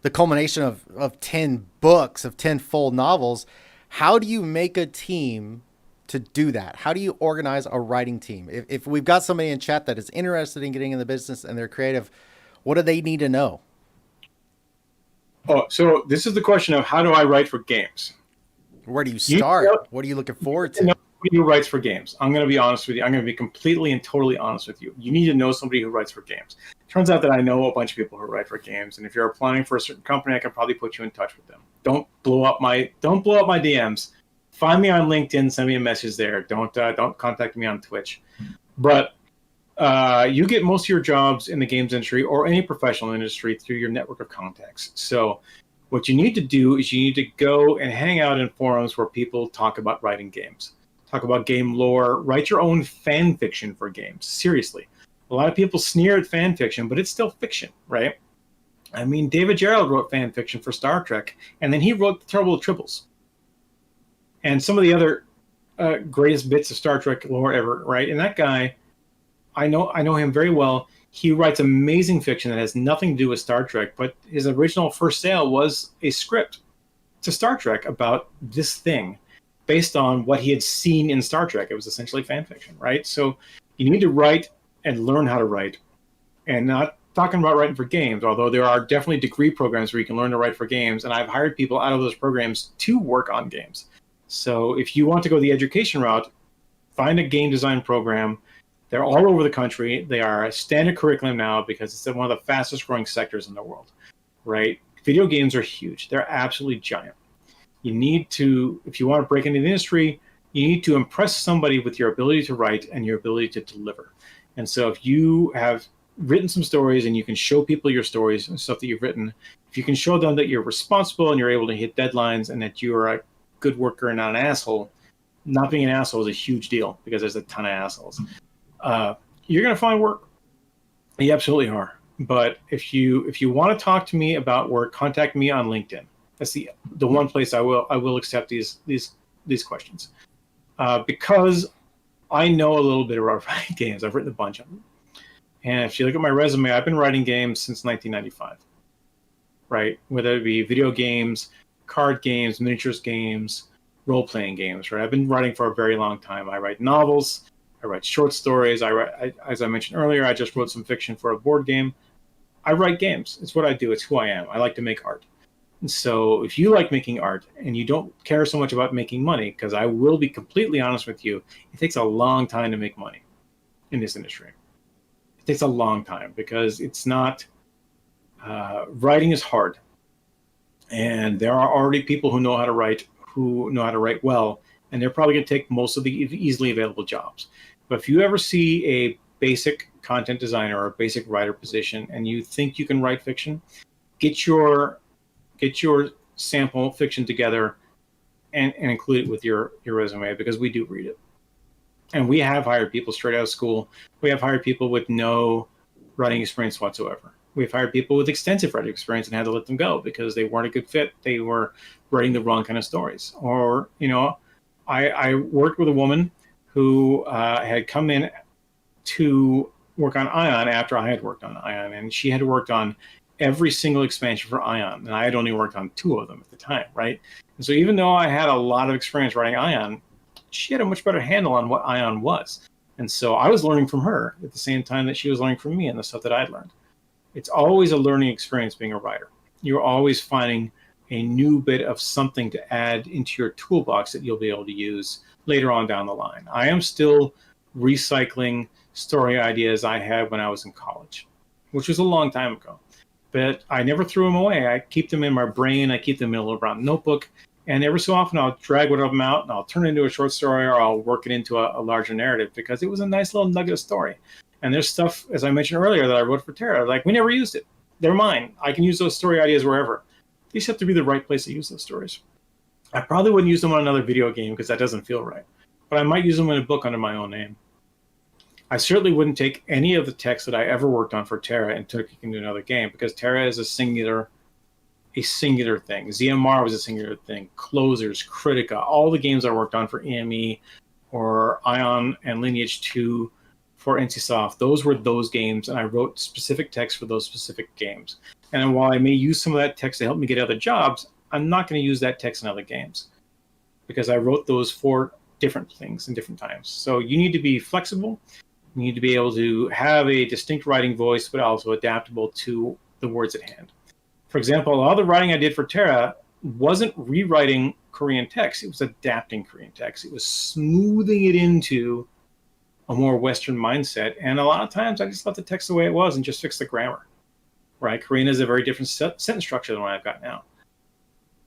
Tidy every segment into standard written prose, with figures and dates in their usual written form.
the culmination of 10 books, of 10 full novels. How do you make a team to do that? How do you organize a writing team? If we've got somebody in chat that is interested in getting in the business and they're creative, what do they need to know? Oh, so this is the question of how do I write for games? Where do you start? What are you looking forward to? Somebody who writes for games. I'm going to be honest with you. I'm going to be completely and totally honest with you. You need to know somebody who writes for games. Turns out that I know a bunch of people who write for games, and if you're applying for a certain company, I can probably put you in touch with them. Don't blow up my DMs. Find me on LinkedIn. Send me a message there. Don't contact me on Twitch. But you get most of your jobs in the games industry or any professional industry through your network of contacts. So what you need to do is you need to go and hang out in forums where people talk about writing games, talk about game lore, write your own fan fiction for games. Seriously. A lot of people sneer at fan fiction, but it's still fiction, right? I mean, David Gerald wrote fan fiction for Star Trek, and then he wrote The Terrible Tribbles. And some of the other greatest bits of Star Trek lore ever, right? And that guy, I know him very well. He writes amazing fiction that has nothing to do with Star Trek, but his original first sale was a script to Star Trek about this thing based on what he had seen in Star Trek. It was essentially fan fiction, right? So you need to write and learn how to write, and not talking about writing for games, although there are definitely degree programs where you can learn to write for games, and I've hired people out of those programs to work on games. So if you want to go the education route, find a game design program. They're all over the country. They are a standard curriculum now because it's one of the fastest growing sectors in the world, right? Video games are huge. They're absolutely giant. You need to, if you want to break into the industry, you need to impress somebody with your ability to write and your ability to deliver. And so if you have written some stories and you can show people your stories and stuff that you've written, if you can show them that you're responsible and you're able to hit deadlines and that you are a good worker and not an asshole, not being an asshole is a huge deal because there's a ton of assholes. You're going to find work. You absolutely are. But if you want to talk to me about work, contact me on LinkedIn. That's the one place I will accept these questions, because I know a little bit about writing games. I've written a bunch of them, and if you look at my resume, I've been writing games since 1995. Right, whether it be video games, card games, miniatures games, role-playing games. Right, I've been writing for a very long time. I write novels. I write short stories. As I mentioned earlier, I just wrote some fiction for a board game. I write games. It's what I do. It's who I am. I like to make art. And so if you like making art and you don't care so much about making money, because I will be completely honest with you, it takes a long time to make money in this industry. It takes a long time because it's not, writing is hard. And there are already people who know how to write well, and they're probably going to take most of the easily available jobs. But if you ever see a basic content designer or a basic writer position and you think you can write fiction, get your sample fiction together and include it with your resume, because we do read it. And we have hired people straight out of school. We have hired people with no writing experience whatsoever. We've hired people with extensive writing experience and had to let them go because they weren't a good fit. They were writing the wrong kind of stories. Or, I worked with a woman who had come in to work on Ion after I had worked on Ion, and she had worked on every single expansion for Ion, and I had only worked on 2 of them at the time, right? And so even though I had a lot of experience writing Ion, she had a much better handle on what Ion was. And so I was learning from her at the same time that she was learning from me and the stuff that I'd learned. It's always a learning experience being a writer. You're always finding a new bit of something to add into your toolbox that you'll be able to use later on down the line. I am still recycling story ideas I had when I was in college, which was a long time ago. But I never threw them away. I keep them in my brain. I keep them in a little brown notebook. And every so often I'll drag one of them out and I'll turn it into a short story, or I'll work it into a larger narrative because it was a nice little nugget of story. And there's stuff, as I mentioned earlier, that I wrote for Terra. Like, we never used it. They're mine. I can use those story ideas wherever. These have to be the right place to use those stories. I probably wouldn't use them on another video game because that doesn't feel right. But I might use them in a book under my own name. I certainly wouldn't take any of the text that I ever worked on for Terra and took it into another game, because Terra is a singular thing. ZMR was a singular thing. Closers, Critica, all the games I worked on for EME or Ion and Lineage 2 for NCSoft, those were those games, and I wrote specific text for those specific games. And while I may use some of that text to help me get other jobs, I'm not going to use that text in other games because I wrote those for different things in different times. So you need to be flexible. You need to be able to have a distinct writing voice, but also adaptable to the words at hand. For example, a lot of the writing I did for Terra wasn't rewriting Korean text. It was adapting Korean text. It was smoothing it into a more Western mindset. And a lot of times I just left the text the way it was and just fixed the grammar, right? Korean is a very different sentence structure than what I've got now,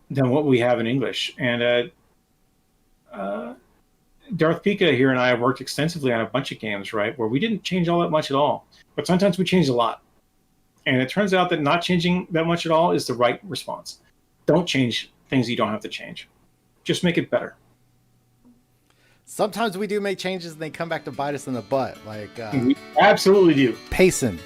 than what we have in English. And Darth Pika here and I have worked extensively on a bunch of games, right, where we didn't change all that much at all. But sometimes we changed a lot. And it turns out that not changing that much at all is the right response. Don't change things you don't have to change. Just make it better. Sometimes we do make changes and they come back to bite us in the butt. Like We absolutely do. pacing.